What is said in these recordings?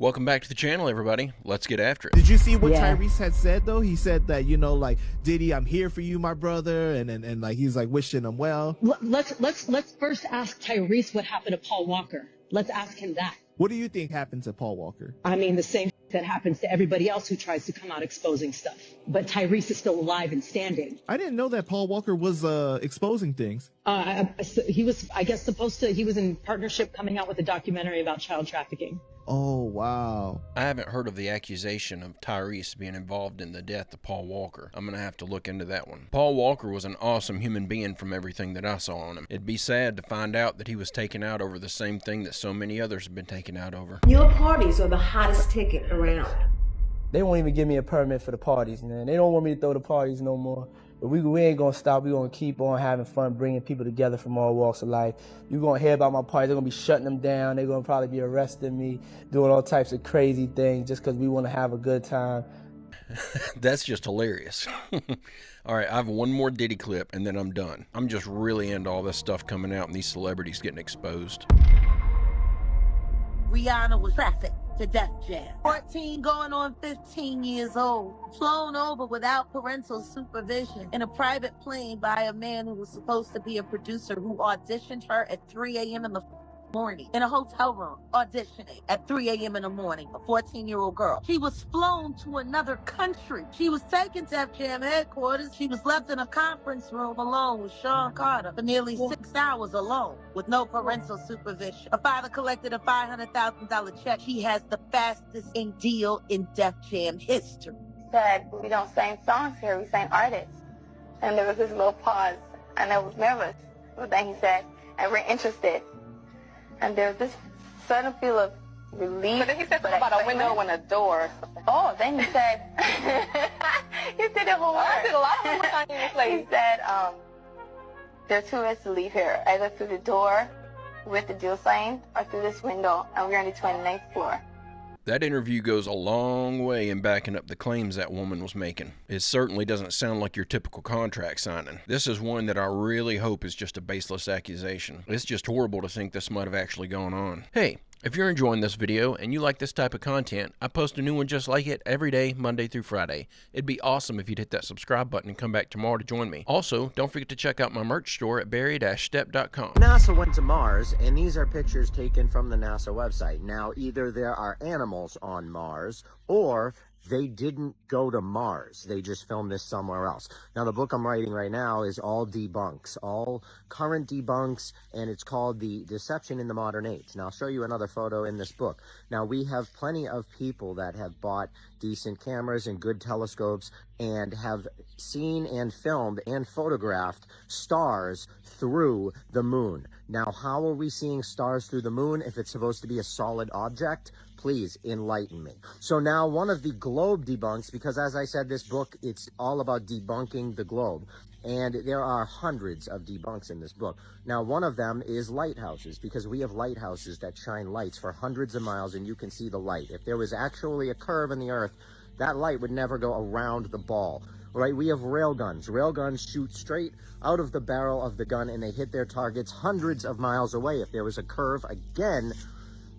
Welcome back to the channel, everybody. Let's get after it. Did you see what Tyrese had said though? He said that, you know, like, Diddy, I'm here for you, my brother, and like he's like wishing him well. Let's first ask Tyrese what happened to Paul Walker. Let's ask him that. What do you think happened to Paul Walker? I mean, the same that happens to everybody else who tries to come out exposing stuff. But Tyrese is still alive and standing. I didn't know that Paul Walker was exposing things. He was, I guess, he was in partnership coming out with a documentary about child trafficking. Oh, wow. I haven't heard of the accusation of Tyrese being involved in the death of Paul Walker. I'm going to have to look into that one. Paul Walker was an awesome human being from everything that I saw on him. It'd be sad to find out that he was taken out over the same thing that so many others have been taken out over. Your parties are the hottest ticket around. They won't even give me a permit for the parties, man. They don't want me to throw the parties no more. But we ain't gonna stop. We're gonna keep on having fun, bringing people together from all walks of life. You're gonna hear about my parties. They're gonna be shutting them down. They're gonna probably be arresting me, doing all types of crazy things just because we want to have a good time. That's just hilarious. All right, I have one more Diddy clip and then I'm done. I'm just really into all this stuff coming out and these celebrities getting exposed. Rihanna was trafficked to Def Jam. 14 going on 15 years old. Flown over without parental supervision in a private plane by a man who was supposed to be a producer who auditioned her at 3 a.m. in the morning in a hotel room, auditioning at 3 a.m. in the morning, a 14-year-old girl. She was flown to another country. She was taken to Def Jam headquarters. She was left in a conference room alone with Sean Carter for nearly 6 hours alone with no parental supervision. Her father collected a $500,000 check. She has the fastest deal in Def Jam history. Said, we don't sing songs here, we sing artists. And there was this little pause, and I was nervous. But then he said, and we're interested. And there was this sudden feel of relief. But then he said something about a window and a door. Oh, then he said, he said the whole word. I did a lot of homework on your place. He said, there are 2 ways to leave here, either through the door with the deal sign or through this window, and we're on the 29th floor. That interview goes a long way in backing up the claims that woman was making. It certainly doesn't sound like your typical contract signing. This is one that I really hope is just a baseless accusation. It's just horrible to think this might have actually gone on. Hey, if you're enjoying this video and you like this type of content, I post a new one just like it every day, Monday through Friday. It'd be awesome if you'd hit that subscribe button and come back tomorrow to join me. Also, don't forget to check out my merch store at barry-stepp.com. NASA went to Mars, and these are pictures taken from the NASA website. Now, either there are animals on Mars, or they didn't go to Mars. They just filmed this somewhere else. Now, the book I'm writing right now is all debunks, all current debunks, and it's called The Deception in the Modern Age. Now, I'll show you another photo in this book. Now, we have plenty of people that have bought decent cameras and good telescopes and have seen and filmed and photographed stars through the moon. Now, how are we seeing stars through the moon if it's supposed to be a solid object? Please enlighten me. So now one of the globe debunks, because as I said, this book, it's all about debunking the globe. And there are hundreds of debunks in this book. Now, one of them is lighthouses, because we have lighthouses that shine lights for hundreds of miles and you can see the light. If there was actually a curve in the earth, that light would never go around the ball. Right? We have rail guns. Rail guns shoot straight out of the barrel of the gun and they hit their targets hundreds of miles away. If there was a curve, again,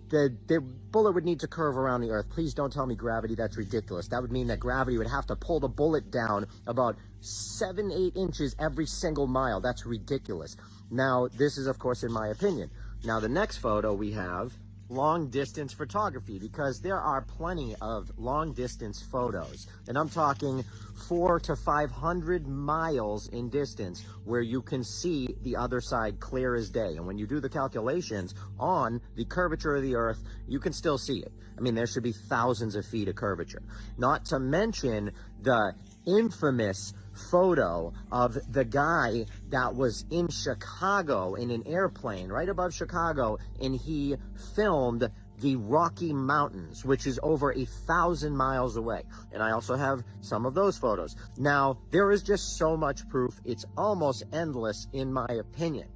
the bullet would need to curve around the earth. Please don't tell me gravity. That's ridiculous. That would mean that gravity would have to pull the bullet down about 7-8 inches every single mile. That's ridiculous. Now, this is, of course, in my opinion. Now, the next photo we have, long distance photography, because there are plenty of long distance photos, and I'm talking 400 to 500 miles in distance where you can see the other side clear as day. And when you do the calculations on the curvature of the earth, you can still see it. I mean, there should be thousands of feet of curvature, not to mention the infamous photo of the guy that was in Chicago in an airplane right above Chicago, and he filmed the Rocky Mountains, which is over 1,000 miles away. And I also have some of those photos. Now, there is just so much proof. It's almost endless in my opinion.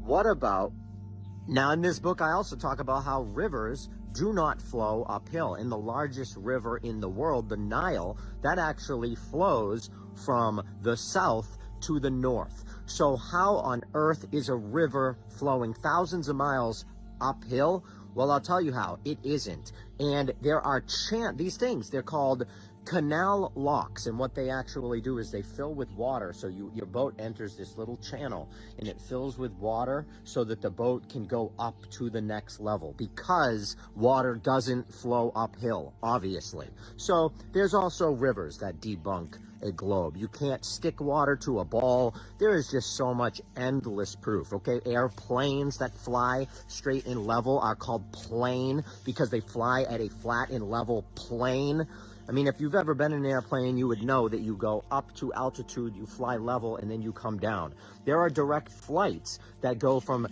What about, now in this book I also talk about how rivers do not flow uphill. In the largest river in the world, the Nile, that actually flows from the south to the north. So how on earth is a river flowing thousands of miles uphill Well, I'll tell you how. It isn't. And there are these things, they're called canal locks, and what they actually do is they fill with water. So your boat enters this little channel and it fills with water so that the boat can go up to the next level, because water doesn't flow uphill, obviously. So there's also rivers that debunk a globe. You can't stick water to a ball. There is just so much endless proof. Okay, airplanes that fly straight and level are called plane because they fly at a flat and level plane. I mean, if you've ever been in an airplane, you would know that you go up to altitude, you fly level, and then you come down. There are direct flights that go from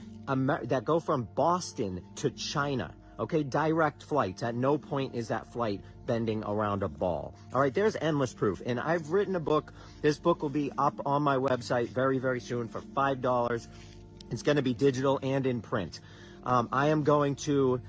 Boston to China. Okay, direct flights. At no point is that flight bending around a ball. All right, there's endless proof. And I've written a book. This book will be up on my website very, very soon for $5. It's going to be digital and in print. I'm going to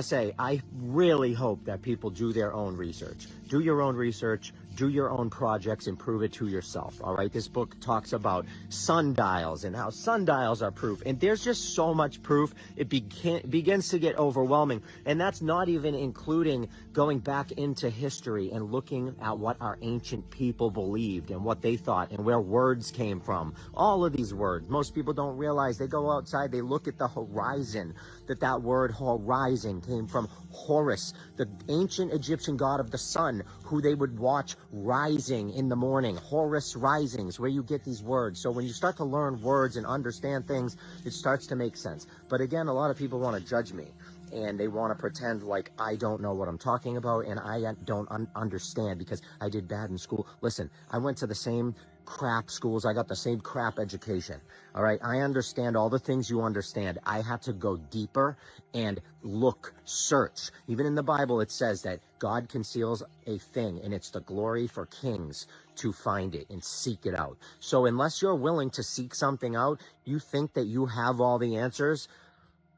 say, I really hope that people do their own research. Do your own research, do your own projects, and prove it to yourself, all right? This book talks about sundials and how sundials are proof. And there's just so much proof, it begins to get overwhelming. And that's not even including going back into history and looking at what our ancient people believed and what they thought and where words came from. All of these words, most people don't realize. They go outside, they look at the horizon, that word horizon came from Horus, the ancient Egyptian god of the sun, who they would watch rising in the morning. Horus risings, where you get these words. So when you start to learn words and understand things, it starts to make sense. But again, a lot of people want to judge me, and they want to pretend like I don't know what I'm talking about and I don't understand because I did bad in school. Listen, I went to the same crap schools. I got the same crap education. All right. I understand all the things you understand. I had to go deeper and look, search. Even in the Bible, it says that God conceals a thing, and it's the glory for kings to find it and seek it out. So unless you're willing to seek something out, you think that you have all the answers,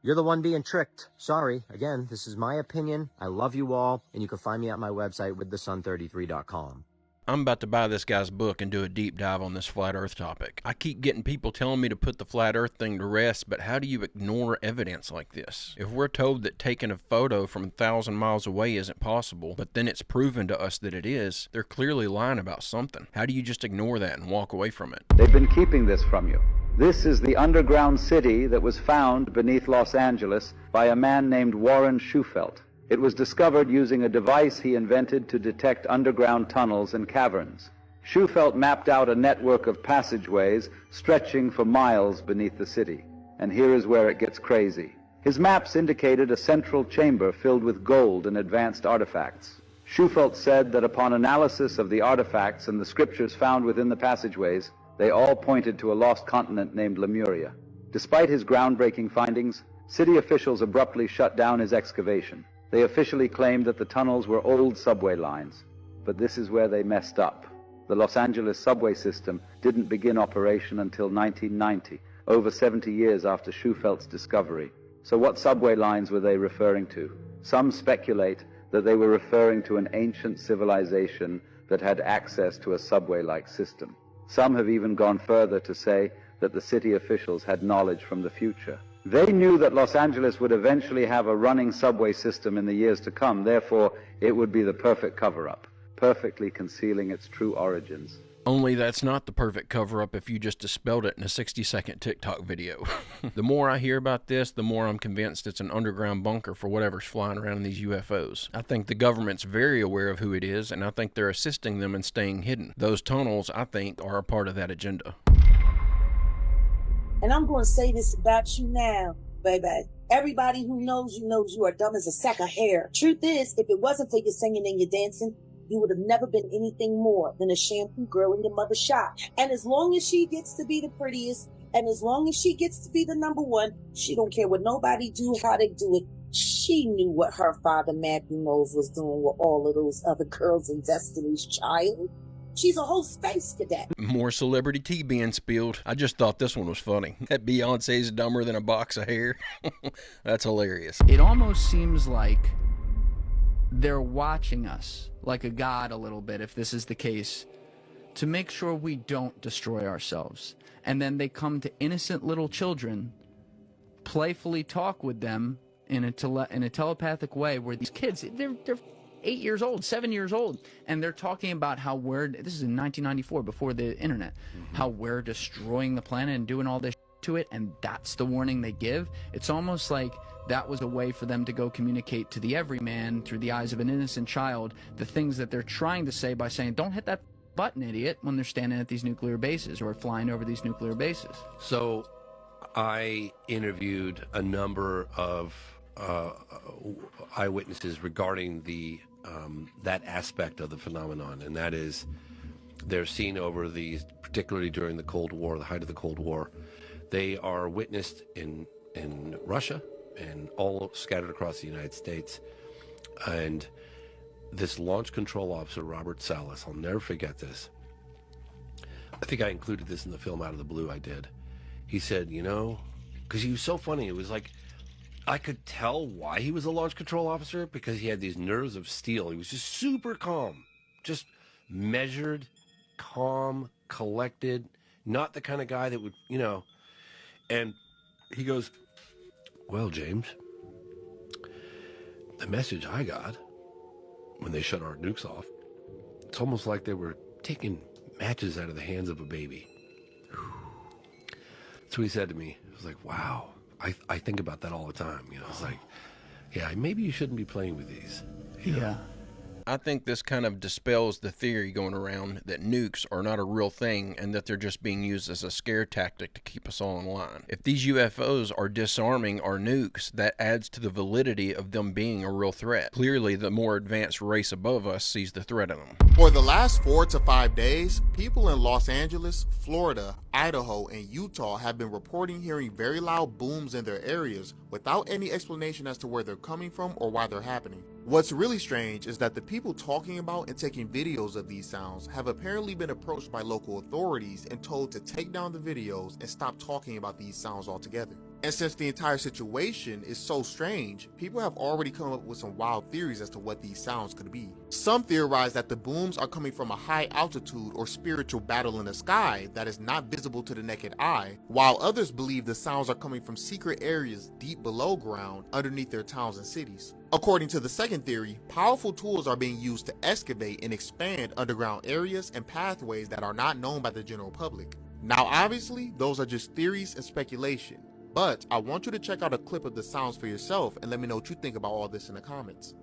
you're the one being tricked. Sorry. Again, this is my opinion. I love you all, and you can find me at my website, withthesun33.com. I'm about to buy this guy's book and do a deep dive on this flat earth topic. I keep getting people telling me to put the flat earth thing to rest, but how do you ignore evidence like this? If we're told that taking a photo from 1,000 miles away isn't possible, but then it's proven to us that it is, they're clearly lying about something. How do you just ignore that and walk away from it? They've been keeping this from you. This is the underground city that was found beneath Los Angeles by a man named Warren Shufelt. It was discovered using a device he invented to detect underground tunnels and caverns. Shufelt mapped out a network of passageways stretching for miles beneath the city. And here is where it gets crazy. His maps indicated a central chamber filled with gold and advanced artifacts. Shufelt said that upon analysis of the artifacts and the scriptures found within the passageways, they all pointed to a lost continent named Lemuria. Despite his groundbreaking findings, city officials abruptly shut down his excavation. They officially claimed that the tunnels were old subway lines, but this is where they messed up. The Los Angeles subway system didn't begin operation until 1990, over 70 years after Schufelt's discovery. So what subway lines were they referring to? Some speculate that they were referring to an ancient civilization that had access to a subway-like system. Some have even gone further to say that the city officials had knowledge from the future. They knew that Los Angeles would eventually have a running subway system in the years to come. Therefore, it would be the perfect cover-up, perfectly concealing its true origins. Only that's not the perfect cover-up if you just dispelled it in a 60-second TikTok video. The more I hear about this, the more I'm convinced it's an underground bunker for whatever's flying around in these UFOs. I think the government's very aware of who it is, and I think they're assisting them in staying hidden. Those tunnels, I think, are a part of that agenda. And I'm going to say this about you now, baby. Everybody who knows you are dumb as a sack of hair. Truth is, if it wasn't for your singing and your dancing, you would have never been anything more than a shampoo girl in your mother's shop. And as long as she gets to be the prettiest, and as long as she gets to be the number one, she don't care what nobody do, how they do it. She knew what her father, Matthew Knowles, was doing with all of those other girls in Destiny's Child. She's a whole space cadet. More celebrity tea being spilled. I just thought this one was funny. That Beyonce's dumber than a box of hair. That's hilarious. It almost seems like they're watching us, like a god a little bit, if this is the case, to make sure we don't destroy ourselves. And then they come to innocent little children, playfully talk with them, in a telepathic way, where these kids, they're 8 years old, 7 years old, and they're talking about how this is in 1994, before the internet, how we're destroying the planet and doing all this to it, and that's the warning they give. It's almost like that was a way for them to go communicate to the everyman through the eyes of an innocent child the things that they're trying to say by saying, don't hit that button, idiot, when they're standing at these nuclear bases or flying over these nuclear bases. So I interviewed a number of eyewitnesses regarding that aspect of the phenomenon, and that is they're seen over these, particularly during the Cold War, the height of the Cold War. They are witnessed in Russia and all scattered across the United States. And this launch control officer, Robert Salas, I'll never forget this. I think I included this in the film Out of the Blue I did. He said, because he was so funny, it was like, I could tell why he was a launch control officer, because he had these nerves of steel. He was just super calm, just measured, calm, collected, not the kind of guy that would, and he goes, well, James, the message I got when they shut our nukes off, it's almost like they were taking matches out of the hands of a baby. That's what he said to me. I was like, wow. I think about that all the time. It's like, yeah, maybe you shouldn't be playing with these. Yeah. I think this kind of dispels the theory going around that nukes are not a real thing and that they're just being used as a scare tactic to keep us all in line. If these UFOs are disarming our nukes, that adds to the validity of them being a real threat. Clearly, the more advanced race above us sees the threat in them. For the last 4 to 5 days, people in Los Angeles, Florida, Idaho, and Utah have been reporting hearing very loud booms in their areas without any explanation as to where they're coming from or why they're happening. What's really strange is that the people talking about and taking videos of these sounds have apparently been approached by local authorities and told to take down the videos and stop talking about these sounds altogether. And since the entire situation is so strange, people have already come up with some wild theories as to what these sounds could be. Some theorize that the booms are coming from a high altitude or spiritual battle in the sky that is not visible to the naked eye, while others believe the sounds are coming from secret areas deep below ground underneath their towns and cities. According to the second theory, powerful tools are being used to excavate and expand underground areas and pathways that are not known by the general public. Now obviously, those are just theories and speculation, but I want you to check out a clip of the sounds for yourself and let me know what you think about all this in the comments.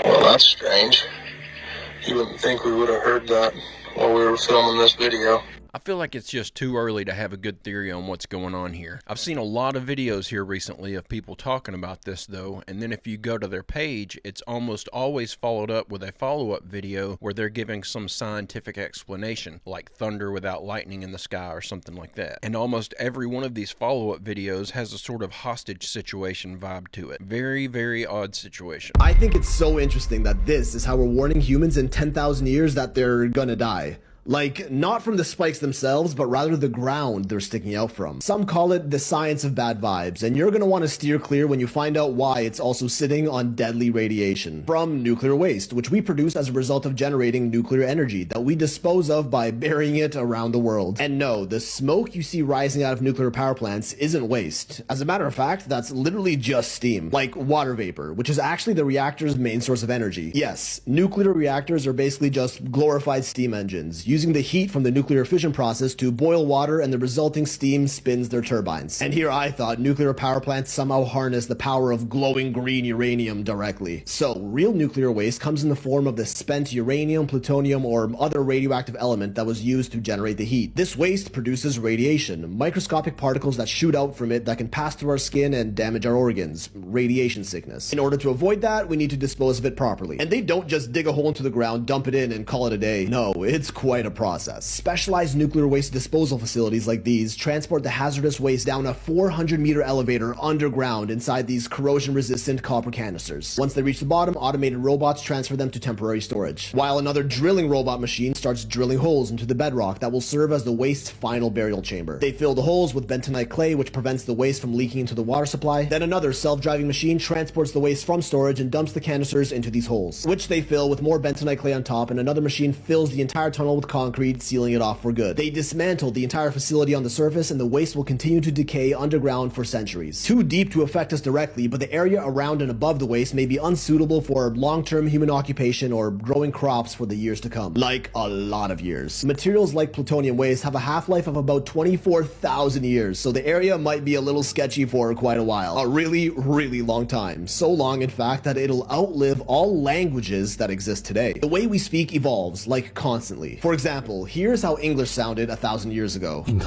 Well, that's strange. You wouldn't think we would have heard that while we were filming this video. I feel like it's just too early to have a good theory on what's going on here. I've seen a lot of videos here recently of people talking about this though, and then if you go to their page, it's almost always followed up with a follow-up video where they're giving some scientific explanation, like thunder without lightning in the sky or something like that. And almost every one of these follow-up videos has a sort of hostage situation vibe to it. Very, very odd situation. I think it's so interesting that this is how we're warning humans in 10,000 years that they're gonna die. Like, not from the spikes themselves, but rather the ground they're sticking out from. Some call it the science of bad vibes, and you're gonna want to steer clear when you find out why it's also sitting on deadly radiation from nuclear waste, which we produce as a result of generating nuclear energy that we dispose of by burying it around the world. And no, the smoke you see rising out of nuclear power plants isn't waste. As a matter of fact, that's literally just steam, like water vapor, which is actually the reactor's main source of energy. Yes, nuclear reactors are basically just glorified steam engines, using the heat from the nuclear fission process to boil water, and the resulting steam spins their turbines. And here I thought nuclear power plants somehow harness the power of glowing green uranium directly. So real nuclear waste comes in the form of the spent uranium, plutonium, or other radioactive element that was used to generate the heat. This waste produces radiation, microscopic particles that shoot out from it that can pass through our skin and damage our organs, radiation sickness. In order to avoid that, we need to dispose of it properly. And they don't just dig a hole into the ground, dump it in, and call it a day. No, it's quite a process. Specialized nuclear waste disposal facilities like these transport the hazardous waste down a 400-meter elevator underground inside these corrosion-resistant copper canisters. Once they reach the bottom, automated robots transfer them to temporary storage, while another drilling robot machine starts drilling holes into the bedrock that will serve as the waste's final burial chamber. They fill the holes with bentonite clay, which prevents the waste from leaking into the water supply. Then another self-driving machine transports the waste from storage and dumps the canisters into these holes, which they fill with more bentonite clay on top, and another machine fills the entire tunnel with concrete, sealing it off for good. They dismantled the entire facility on the surface, and the waste will continue to decay underground for centuries. Too deep to affect us directly, but the area around and above the waste may be unsuitable for long-term human occupation or growing crops for the years to come. Like a lot of years. Materials like plutonium waste have a half-life of about 24,000 years, so the area might be a little sketchy for quite a while. A really, really long time. So long, in fact, that it'll outlive all languages that exist today. The way we speak evolves, like constantly. For example, here's how English sounded 1,000 years ago. You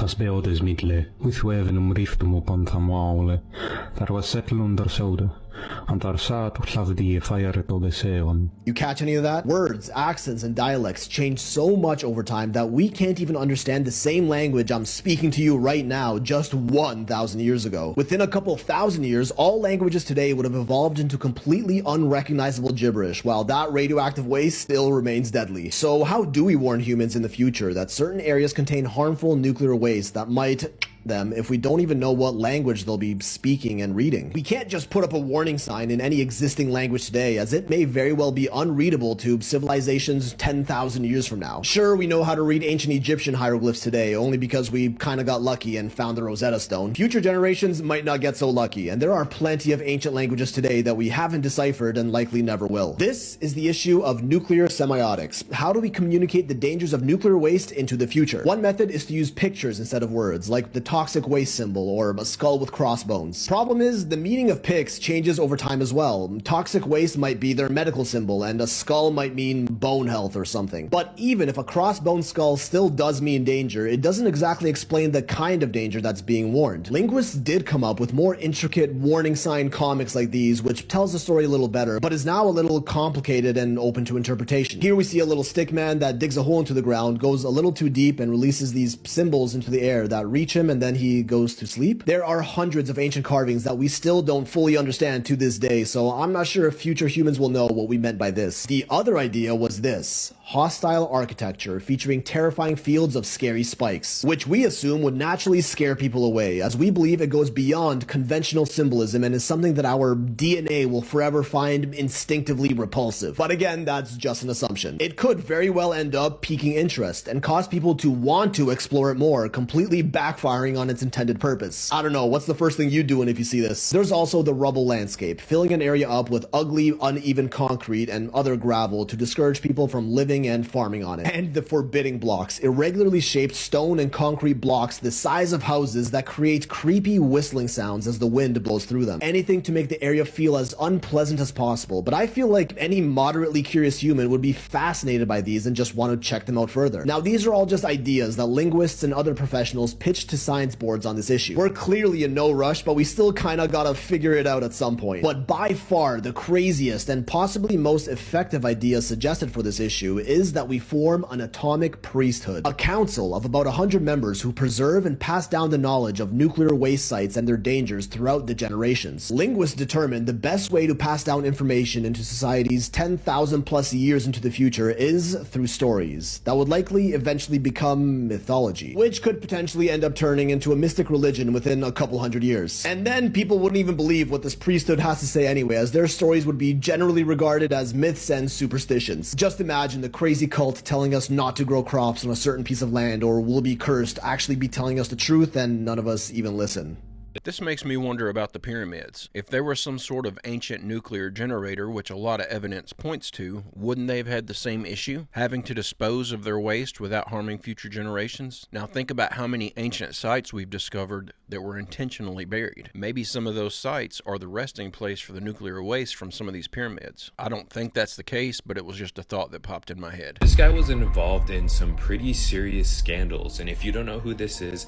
catch any of that? Words, accents, and dialects change so much over time that we can't even understand the same language I'm speaking to you right now just 1,000 years ago. Within a couple thousand years, all languages today would have evolved into completely unrecognizable gibberish, while that radioactive waste still remains deadly. So how do we warn humans in the future that certain areas contain harmful nuclear waste that might them if we don't even know what language they'll be speaking and reading? We can't just put up a warning sign in any existing language today, as it may very well be unreadable to civilizations 10,000 years from now. Sure, we know how to read ancient Egyptian hieroglyphs today, only because we kinda got lucky and found the Rosetta Stone. Future generations might not get so lucky, and there are plenty of ancient languages today that we haven't deciphered and likely never will. This is the issue of nuclear semiotics. How do we communicate the dangers of nuclear waste into the future? One method is to use pictures instead of words, like the toxic waste symbol or a skull with crossbones. Problem is, the meaning of pics changes over time as well. Toxic waste might be their medical symbol, and a skull might mean bone health or something. But even if a crossbone skull still does mean danger, it doesn't exactly explain the kind of danger that's being warned. Linguists did come up with more intricate warning sign comics like these, which tells the story a little better, but is now a little complicated and open to interpretation. Here we see a little stick man that digs a hole into the ground, goes a little too deep, and releases these symbols into the air that reach him, and then he goes to sleep. There are hundreds of ancient carvings that we still don't fully understand to this day, so I'm not sure if future humans will know what we meant by this. The other idea was this: hostile architecture featuring terrifying fields of scary spikes, which we assume would naturally scare people away, as we believe it goes beyond conventional symbolism and is something that our DNA will forever find instinctively repulsive. But again, that's just an assumption. It could very well end up piquing interest and cause people to want to explore it more, completely backfiring on its intended purpose. I don't know, what's the first thing you doing if you see this? There's also the rubble landscape, filling an area up with ugly, uneven concrete and other gravel to discourage people from living and farming on it. And the forbidding blocks, irregularly shaped stone and concrete blocks the size of houses that create creepy whistling sounds as the wind blows through them. Anything to make the area feel as unpleasant as possible, but I feel like any moderately curious human would be fascinated by these and just want to check them out further. Now, these are all just ideas that linguists and other professionals pitched to science boards on this issue. We're clearly in no rush, but we still kinda gotta figure it out at some point. But by far the craziest and possibly most effective idea suggested for this issue is that we form an atomic priesthood, a council of about 100 members who preserve and pass down the knowledge of nuclear waste sites and their dangers throughout the generations. Linguists determined the best way to pass down information into societies 10,000 plus years into the future is through stories that would likely eventually become mythology, which could potentially end up turning into a mystic religion within a couple hundred years. And then people wouldn't even believe what this priesthood has to say anyway, as their stories would be generally regarded as myths and superstitions. Just imagine the crazy cult telling us not to grow crops on a certain piece of land or we'll be cursed actually be telling us the truth and none of us even listen. This makes me wonder about the pyramids. If there was some sort of ancient nuclear generator, which a lot of evidence points to, wouldn't they have had the same issue? Having to dispose of their waste without harming future generations? Now think about how many ancient sites we've discovered that were intentionally buried. Maybe some of those sites are the resting place for the nuclear waste from some of these pyramids. I don't think that's the case, but it was just a thought that popped in my head. This guy was involved in some pretty serious scandals, and if you don't know who this is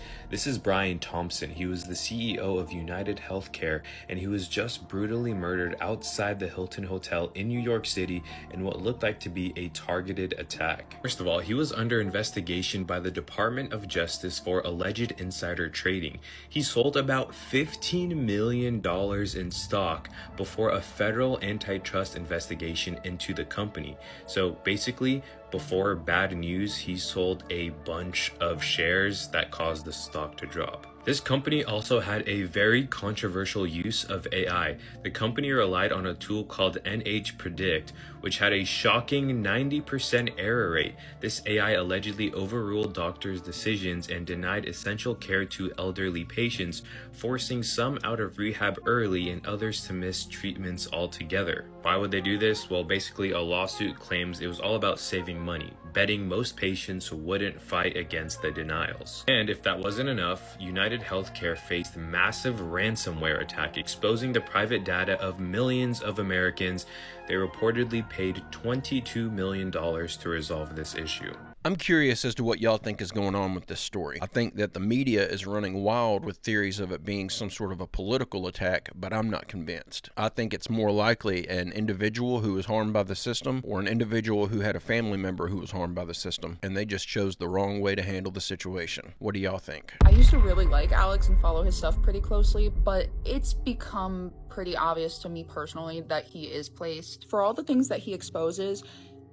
Brian Thompson. He was the CEO of UnitedHealthcare, and he was just brutally murdered outside the Hilton Hotel in New York City in what looked like to be a targeted attack. First of all, he was under investigation by the Department of Justice for alleged insider trading. He sold about $15 million in stock before a federal antitrust investigation into the company. So basically, before bad news, he sold a bunch of shares that caused the stock to drop. This company also had a very controversial use of AI. The company relied on a tool called NH Predict, which had a shocking 90% error rate. This AI allegedly overruled doctors' decisions and denied essential care to elderly patients, forcing some out of rehab early and others to miss treatments altogether. Why would they do this? Well, basically a lawsuit claims it was all about saving money, betting most patients wouldn't fight against the denials. And if that wasn't enough, UnitedHealthcare faced massive ransomware attack, exposing the private data of millions of Americans. They reportedly paid $22 million to resolve this issue. I'm curious as to what y'all think is going on with this story. I think that the media is running wild with theories of it being some sort of a political attack, but I'm not convinced. I think it's more likely an individual who was harmed by the system or an individual who had a family member who was harmed by the system, and they just chose the wrong way to handle the situation. What do y'all think? I used to really like Alex and follow his stuff pretty closely, but it's become pretty obvious to me personally that he is placed. For all the things that he exposes,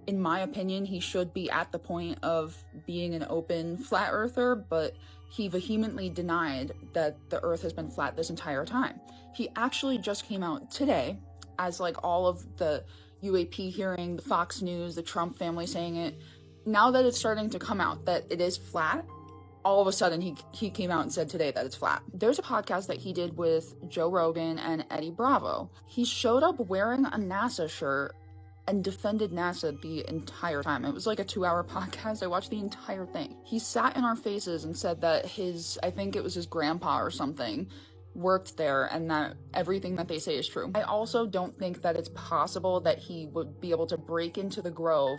in my opinion, he should be at the point of being an open flat earther, but he vehemently denied that the earth has been flat this entire time. He actually just came out today as like all of the UAP hearing, the Fox News, the Trump family saying it. Now that it's starting to come out that it is flat, all of a sudden he came out and said today that it's flat. There's a podcast that he did with Joe Rogan and Eddie Bravo. He showed up wearing a NASA shirt and defended NASA the entire time. It was like a 2-hour podcast. I watched the entire thing. He sat in our faces and said that I think it was his grandpa or something, worked there and that everything that they say is true. I also don't think that it's possible that he would be able to break into the Grove,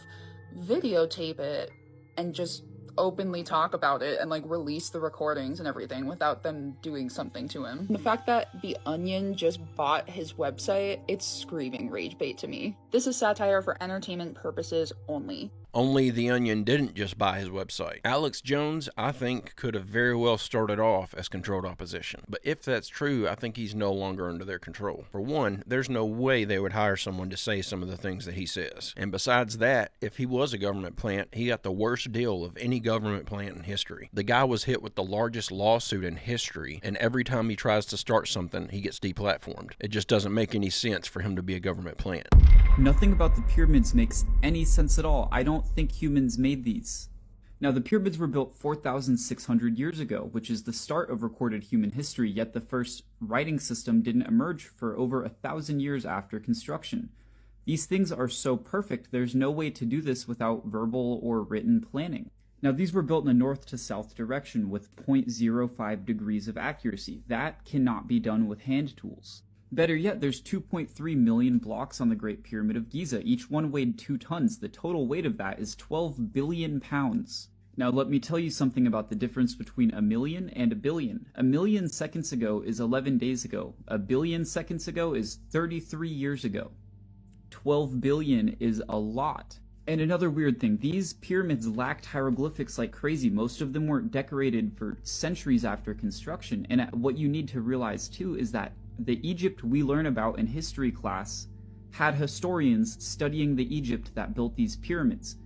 videotape it, and just openly talk about it and like release the recordings and everything without them doing something to him. The fact that The Onion just bought his website, it's screaming rage bait to me. This is satire for entertainment purposes only. Only The Onion didn't just buy his website. Alex Jones, I think, could have very well started off as controlled opposition. But if that's true, I think he's no longer under their control. For one, there's no way they would hire someone to say some of the things that he says. And besides that, if he was a government plant, he got the worst deal of any government plant in history. The guy was hit with the largest lawsuit in history, and every time he tries to start something, he gets deplatformed. It just doesn't make any sense for him to be a government plant. Nothing about the pyramids makes any sense at all. I don't think humans made these. Now, the pyramids were built 4,600 years ago, which is the start of recorded human history, yet the first writing system didn't emerge for over 1,000 years after construction. These things are so perfect, there's no way to do this without verbal or written planning. Now, these were built in a north to south direction with 0.05 degrees of accuracy. That cannot be done with hand tools. Better yet, there's 2.3 million blocks on the Great Pyramid of Giza. Each one weighed 2 tons. The total weight of that is 12 billion pounds. Now, let me tell you something about the difference between a million and a billion. A million seconds ago is 11 days ago. A billion seconds ago is 33 years ago. 12 billion is a lot. And another weird thing, these pyramids lacked hieroglyphics like crazy. Most of them weren't decorated for centuries after construction. And what you need to realize too is that the Egypt we learn about in history class had historians studying the Egypt that built these pyramids.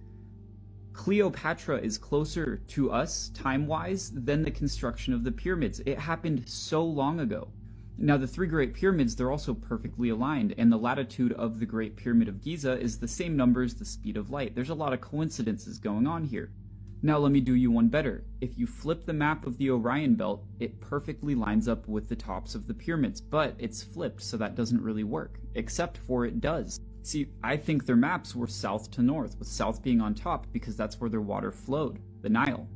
Cleopatra is closer to us, time-wise, than the construction of the pyramids. It happened so long ago. Now, the 3 Great Pyramids, they're also perfectly aligned, and the latitude of the Great Pyramid of Giza is the same number as the speed of light. There's a lot of coincidences going on here. Now let me do you one better. If you flip the map of the Orion Belt, it perfectly lines up with the tops of the pyramids, but it's flipped, so that doesn't really work, except for it does. See, I think their maps were south to north, with south being on top because that's where their water flowed, the Nile.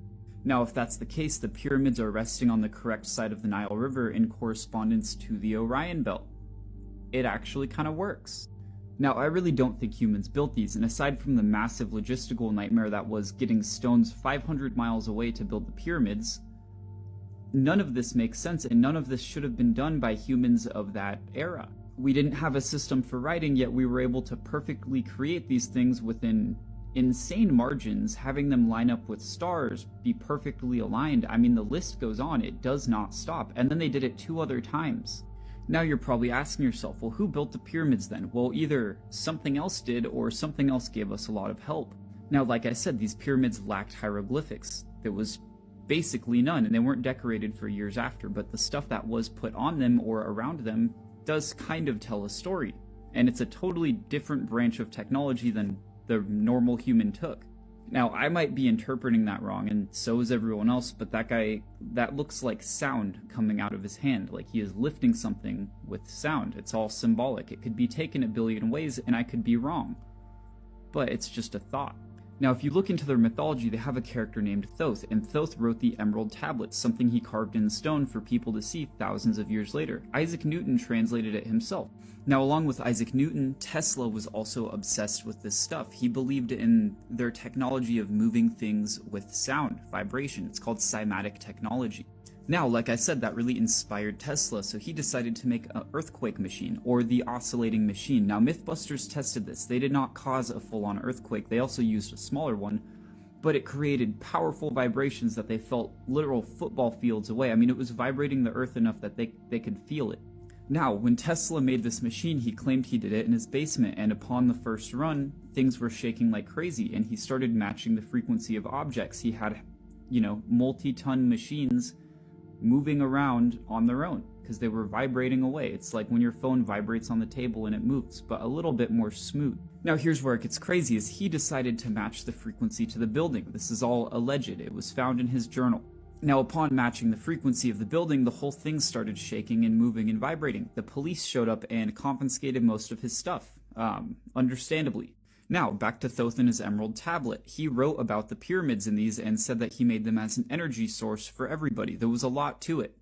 Now, if that's the case, the pyramids are resting on the correct side of the Nile River in correspondence to the Orion Belt. It actually kind of works. Now, I really don't think humans built these, and aside from the massive logistical nightmare that was getting stones 500 miles away to build the pyramids, none of this makes sense, and none of this should have been done by humans of that era. We didn't have a system for writing, yet we were able to perfectly create these things within insane margins, having them line up with stars, be perfectly aligned. I mean, the list goes on, it does not stop, and then they did it 2 other times. Now you're probably asking yourself, well, who built the pyramids then? Well, either something else did or something else gave us a lot of help. Now, like I said, these pyramids lacked hieroglyphics. There was basically none, and they weren't decorated for years after, but the stuff that was put on them or around them does kind of tell a story. And it's a totally different branch of technology than the normal human took. Now, I might be interpreting that wrong, and so is everyone else, but that guy, that looks like sound coming out of his hand, like he is lifting something with sound. It's all symbolic. It could be taken a billion ways, and I could be wrong. But it's just a thought. Now, if you look into their mythology, they have a character named Thoth, and Thoth wrote the Emerald Tablets, something he carved in stone for people to see thousands of years later. Isaac Newton translated it himself. Now, along with Isaac Newton, Tesla was also obsessed with this stuff. He believed in their technology of moving things with sound, vibration. It's called cymatic technology. Now, like I said, that really inspired Tesla, so he decided to make an earthquake machine, or the oscillating machine. Now, Mythbusters tested this. They did not cause a full-on earthquake. They also used a smaller one, but it created powerful vibrations that they felt literal football fields away. I mean, it was vibrating the earth enough that they could feel it. Now, when Tesla made this machine, he claimed he did it in his basement, and upon the first run, things were shaking like crazy, and he started matching the frequency of objects. He had, multi-ton machines moving around on their own because they were vibrating away. It's like when your phone vibrates on the table and it moves, but a little bit more smooth. Now here's where it gets crazy, is he decided to match the frequency to the building. This is all alleged. It was found in his journal. Now, upon matching the frequency of the building, the whole thing started shaking and moving and vibrating. The police showed up and confiscated most of his stuff, understandably. Now, back to Thoth and his Emerald Tablet. He wrote about the pyramids in these and said that he made them as an energy source for everybody. There was a lot to it.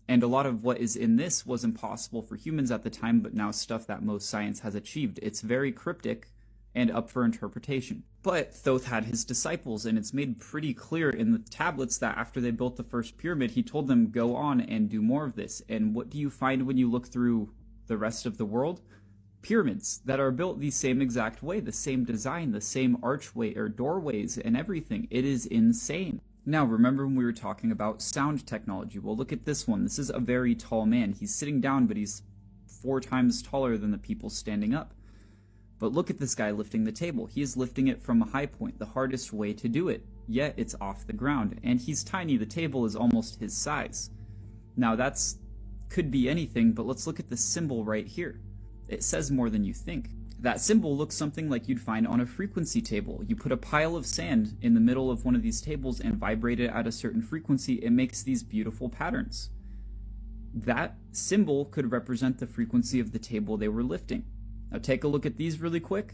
And a lot of what is in this was impossible for humans at the time, but now stuff that most science has achieved. It's very cryptic and up for interpretation. But Thoth had his disciples, and it's made pretty clear in the tablets that after they built the first pyramid, he told them, go on and do more of this. And what do you find when you look through the rest of the world? Pyramids that are built the same exact way, the same design, the same archway or doorways and everything. It is insane. Now, remember when we were talking about sound technology? Well, look at this one. This is a very tall man. He's sitting down, but he's 4 times taller than the people standing up. But look at this guy lifting the table. He is lifting it from a high point, the hardest way to do it. Yet it's off the ground, and he's tiny. The table is almost his size. Now, could be anything, but let's look at the symbol right here. It says more than you think. That symbol looks something like you'd find on a frequency table. You put a pile of sand in the middle of one of these tables and vibrate it at a certain frequency. It makes these beautiful patterns. That symbol could represent the frequency of the table they were lifting. Now take a look at these really quick.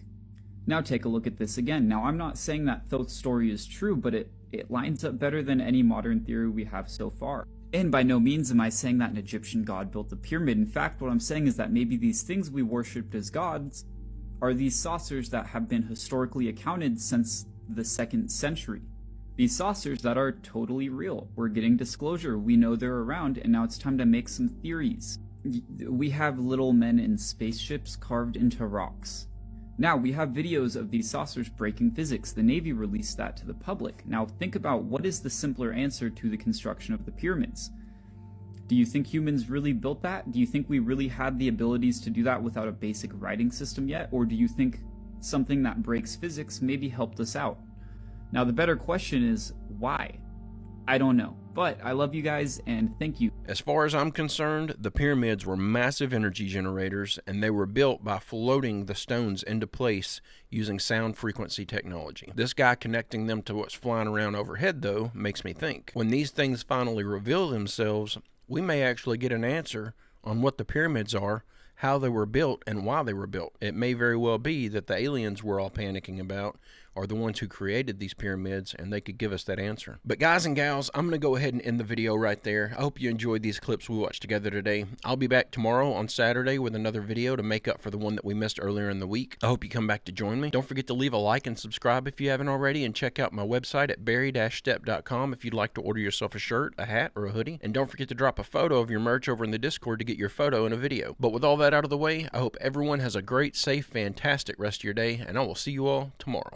Now take a look at this again. Now I'm not saying that Thoth's story is true, but it lines up better than any modern theory we have so far. And by no means am I saying that an Egyptian god built the pyramid. In fact, what I'm saying is that maybe these things we worshipped as gods are these saucers that have been historically accounted since the 2nd century. These saucers that are totally real. We're getting disclosure. We know they're around, and now it's time to make some theories. We have little men in spaceships carved into rocks. Now, we have videos of these saucers breaking physics. The Navy released that to the public. Now, think about what is the simpler answer to the construction of the pyramids. Do you think humans really built that? Do you think we really had the abilities to do that without a basic writing system yet? Or do you think something that breaks physics maybe helped us out? Now, the better question is, why? I don't know. But I love you guys, and thank you. As far as I'm concerned, the pyramids were massive energy generators, and they were built by floating the stones into place using sound frequency technology. This guy connecting them to what's flying around overhead, though, makes me think. When these things finally reveal themselves, we may actually get an answer on what the pyramids are, how they were built, and why they were built. It may very well be that the aliens we're all panicking about are the ones who created these pyramids, and they could give us that answer. But guys and gals, I'm going to go ahead and end the video right there. I hope you enjoyed these clips we watched together today. I'll be back tomorrow on Saturday with another video to make up for the one that we missed earlier in the week. I hope you come back to join me. Don't forget to leave a like and subscribe if you haven't already, and check out my website at barry-stepp.com if you'd like to order yourself a shirt, a hat, or a hoodie. And don't forget to drop a photo of your merch over in the Discord to get your photo in a video. But with all that out of the way, I hope everyone has a great, safe, fantastic rest of your day, and I will see you all tomorrow.